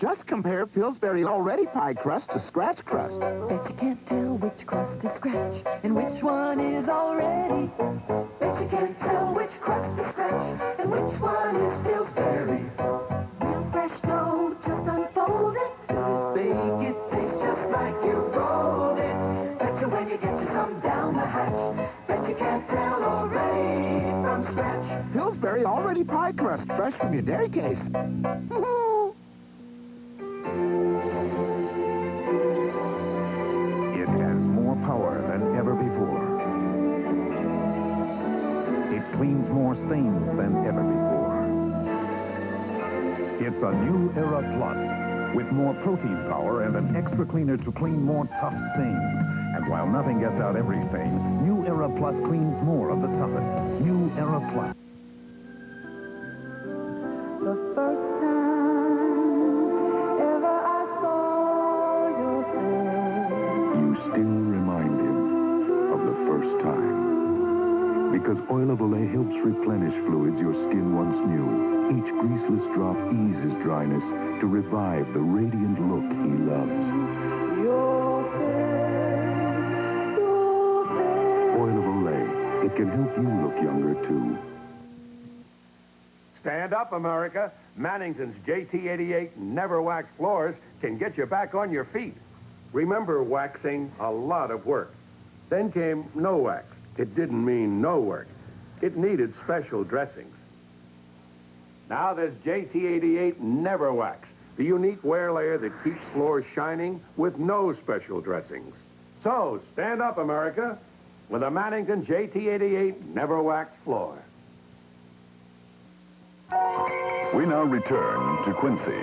Just compare Pillsbury already pie crust to scratch crust. Bet you can't tell which crust is scratch and which one is already. Bet you can't tell which crust is scratch and which one is Pillsbury. Real fresh dough, just unfold it. Bake it, tastes just like you rolled it. Bet you when you get you some down the hatch. Bet you can't tell already from scratch. Pillsbury already pie crust, fresh from your dairy case. It has more power than ever before. It cleans more stains than ever before. It's a New Era Plus with more protein power and an extra cleaner to clean more tough stains. And while nothing gets out every stain, New Era Plus cleans more of the toughest. New Era Plus. The first time ever I saw your face. You still remind him of the first time. Because Oil of Olay helps replenish fluids your skin once knew. Each greaseless drop eases dryness to revive the radiant look he loves. Your face, your face. Oil of Olay. It can help you look younger, too. Stand up, America. Mannington's JT-88 Never Wax Floors can get you back on your feet. Remember waxing? A lot of work. Then came no wax. It didn't mean no work. It needed special dressings. Now there's JT-88 Never Wax, the unique wear layer that keeps floors shining with no special dressings. So, stand up, America, with a Mannington JT-88 Never Wax Floor. We now return to Quincy.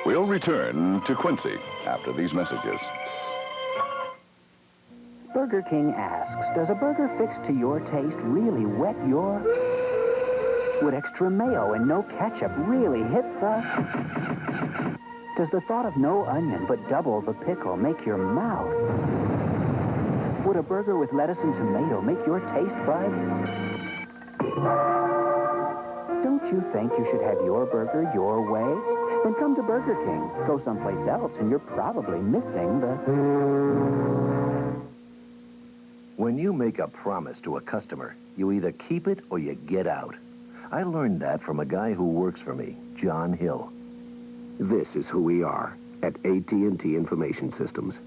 We'll return to Quincy after these messages. Burger King asks, does a burger fixed to your taste really whet your... Would extra mayo and no ketchup really hit the... Does the thought of no onion but double the pickle make your mouth? Would a burger with lettuce and tomato make your taste buds? Don't you think you should have your burger your way? Then come to Burger King. Go someplace else and you're probably missing the... When you make a promise to a customer, you either keep it or you get out. I learned that from a guy who works for me, John Hill. This is who we are at AT&T Information Systems.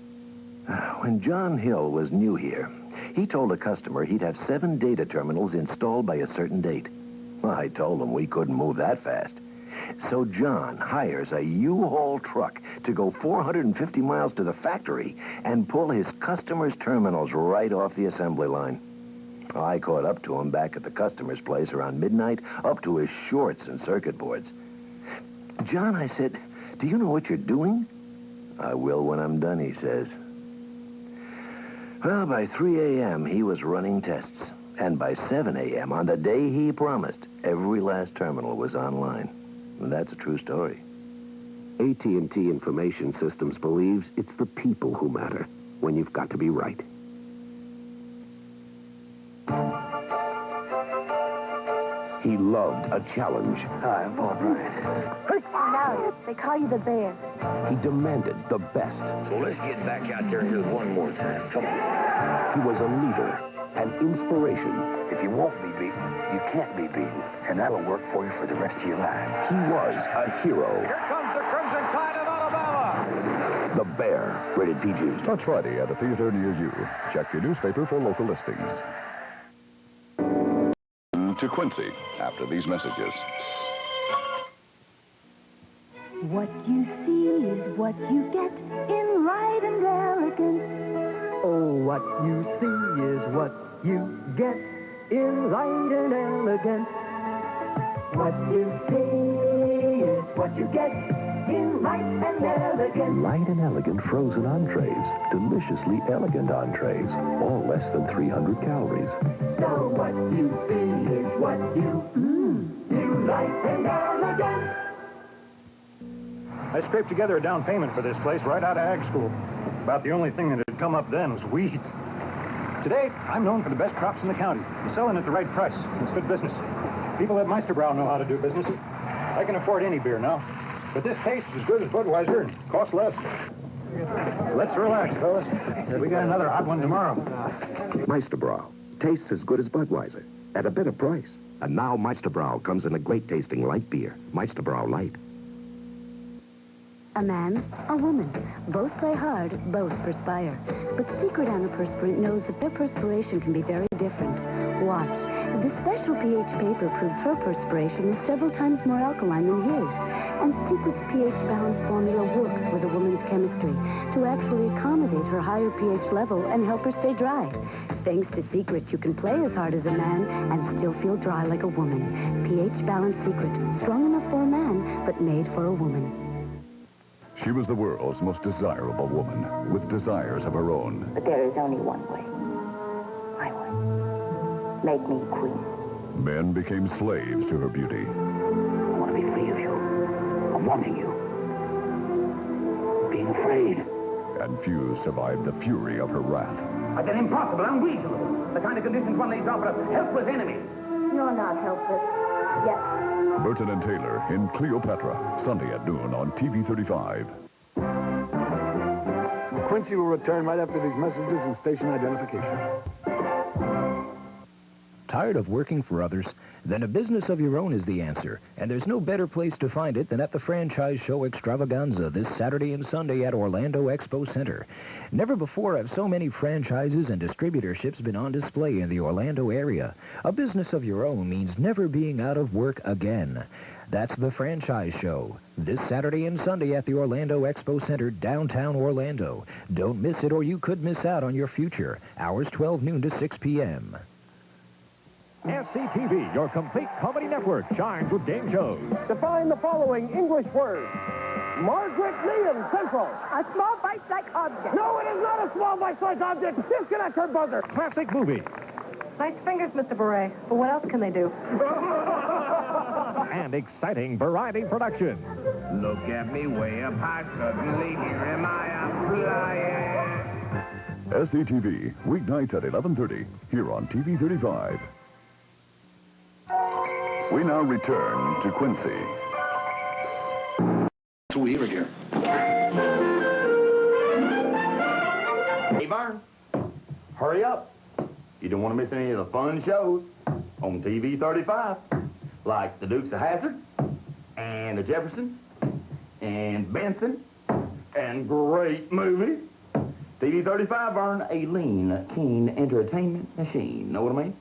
When John Hill was new here, he told a customer he'd have 7 data terminals installed by a certain date. Well, I told him we couldn't move that fast. So John hires a U-Haul truck to go 450 miles to the factory and pull his customers' terminals right off the assembly line. I caught up to him back at the customer's place around midnight, up to his shorts and circuit boards. John, I said, do you know what you're doing? I will when I'm done, he says. Well, by 3 a.m., he was running tests. And by 7 a.m., on the day he promised, every last terminal was online. And that's a true story. AT&T Information Systems believes it's the people who matter when you've got to be right. He loved a challenge. Hi, I'm Paul Bryant. No, they call you the Bear. He demanded the best. So let's get back out there and do it one more time. Come on. He was a leader, an inspiration. If you won't be beaten, you can't be beaten. And that'll work for you for the rest of your life. He was a hero. Here comes the Crimson Tide of Alabama. The Bear, rated PG. Starts Friday at a theater near you. Check your newspaper for local listings. To Quincy after these messages. What you see is what you get in light and elegance. Oh, what you see is what you get in light and elegant. What you see is what you get in light and elegant. Light and elegant frozen entrees. Deliciously elegant entrees. All less than 300 calories. So what you see is what you light and elegant. I scraped together a down payment for this place right out of ag school. About the only thing that that come up then was weeds. Today, I'm known for the best crops in the county. And selling at the right price. It's good business. People at Meister Brau know how to do business. I can afford any beer now. But this tastes as good as Budweiser and costs less. Let's relax, fellas. We got another hot one tomorrow. Meister Brau tastes as good as Budweiser at a better price. And now Meister Brau comes in a great-tasting light beer, Meister Brau Light. A man, a woman. Both play hard, both perspire. But secret antiperspirant knows that their perspiration can be very different. Watch. This special pH paper proves her perspiration is several times more alkaline than his. And Secret's pH balance formula works with a woman's chemistry to actually accommodate her higher pH level and help her stay dry. Thanks to Secret, you can play as hard as a man and still feel dry like a woman. pH balance Secret. Strong enough for a man, but made for a woman. She was the world's most desirable woman, with desires of her own. But there is only one way. My way. Make me queen. Men became slaves to her beauty. I want to be free of you. I'm wanting you. Being afraid. And few survived the fury of her wrath. But they're impossible, unreasonable. The kind of conditions one lays off for a helpless enemy. You're not helpless. Yes. Burton and Taylor in Cleopatra, Sunday at noon on TV35. Quincy will return right after these messages and station identification. Tired of working for others? Then a business of your own is the answer. And there's no better place to find it than at the Franchise Show Extravaganza this Saturday and Sunday at Orlando Expo Center. Never before have so many franchises and distributorships been on display in the Orlando area. A business of your own means never being out of work again. That's the Franchise Show, this Saturday and Sunday at the Orlando Expo Center, downtown Orlando. Don't miss it or you could miss out on your future. Hours 12 noon to 6 p.m. SCTV, your complete comedy network, shines with game shows. Define the following English words. Margaret Liam Central. A small bite-like object. No, it is not a small bite-like object. Disconnect her buzzer. Classic movies. Nice fingers, Mr. Beret. But what else can they do? And exciting variety production. Look at me way up high, suddenly here am I, I'm flying. SCTV, weeknights at 11:30, here on TV35. We now return to Quincy. Who here again? Hey, Vern, hurry up. You don't want to miss any of the fun shows on TV35, like the Dukes of Hazzard, and the Jeffersons, and Benson, and great movies. TV35, Vern, a lean, keen entertainment machine. Know what I mean?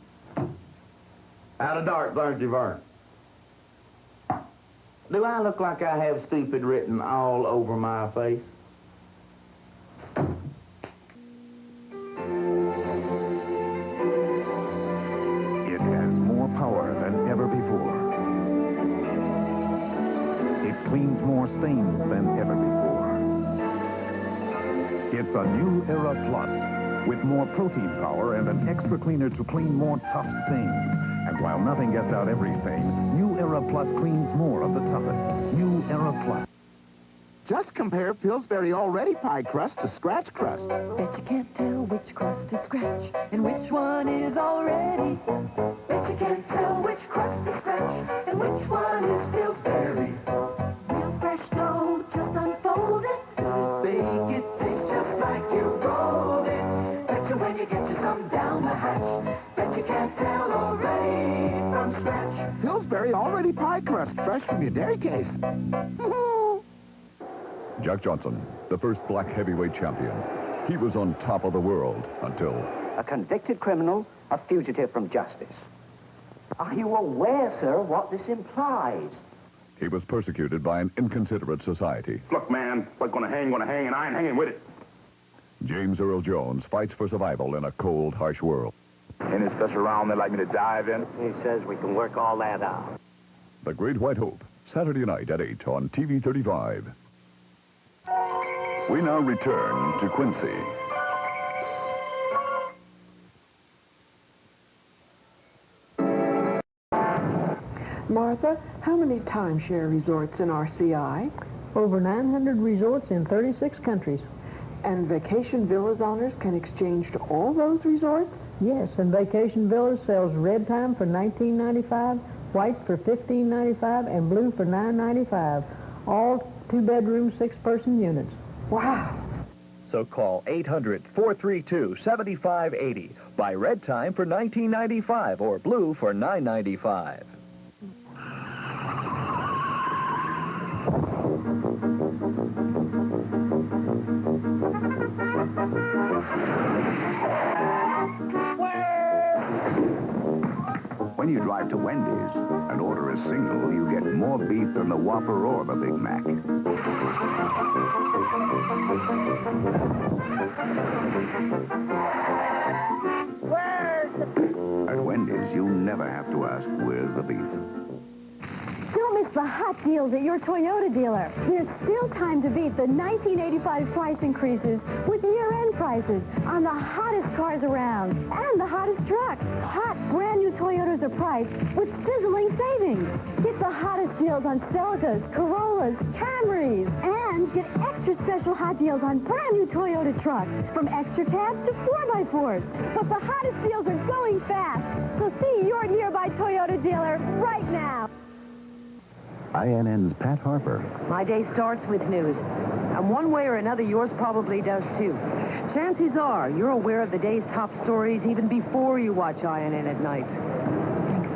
Out of darts, aren't you, Vern? Do I look like I have stupid written all over my face? It has more power than ever before. It cleans more stains than ever before. It's a New Era Plus, with more protein power and an extra cleaner to clean more tough stains. And while nothing gets out every stain, New Era Plus cleans more of the toughest. New Era Plus. Just compare Pillsbury already pie crust to scratch crust. Bet you can't tell which crust is scratch and which one is already. Bet you can't tell which crust is scratch and which one is Pillsbury. Real fresh dough, just unfold it. Bake it, tastes just like you rolled it. Bet you when you get you some down the hatch. Bet you can't tell already from scratch. Pillsbury already pie crust, fresh from your dairy case. Jack Johnson, the first black heavyweight champion. He was on top of the world until... A convicted criminal, a fugitive from justice. Are you aware, sir, what this implies? He was persecuted by an inconsiderate society. Look, man, what's gonna hang, and I ain't hanging with it. James Earl Jones fights for survival in a cold, harsh world. Any special round they'd like me to dive in? He says we can work all that out. The Great White Hope, Saturday night at 8 on TV35. We now return to Quincy. Martha, how many timeshare resorts in RCI? Over 900 resorts in 36 countries. And Vacation Villas owners can exchange to all those resorts? Yes, and Vacation Villas sells red time for $19.95, white for $15.95, and blue for $9.95. All 2-bedroom, 6-person units. Wow. So call 800-432-7580. Buy red time for $19.95 or blue for $9.95. When you drive to Wendy's and order a single, you get more beef than the Whopper or the Big Mac. At Wendy's, you never have to ask, where's the beef? Don't miss the hot deals at your Toyota dealer. There's still time to beat the 1985 price increases with year-end prices on the hottest cars around and the hottest trucks. Hot, brand-new Toyotas are priced with sizzling savings. Get the hottest deals on Celicas, Corollas, Camrys, and get extra special hot deals on brand-new Toyota trucks, from extra cabs to 4x4s. But the hottest deals are going fast, so see your nearby Toyota dealer right now. INN's Pat Harper. My day starts with news. And one way or another, yours probably does too. Chances are you're aware of the day's top stories even before you watch INN at night. Thanks.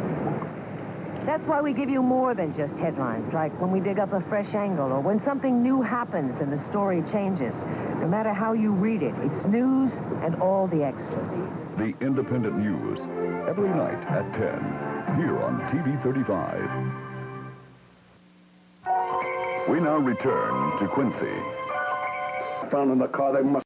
That's why we give you more than just headlines, like when we dig up a fresh angle or when something new happens and the story changes. No matter how you read it, it's news and all the extras. The Independent News, every night at 10, here on TV35. We now return to Quincy. Found in the car, they must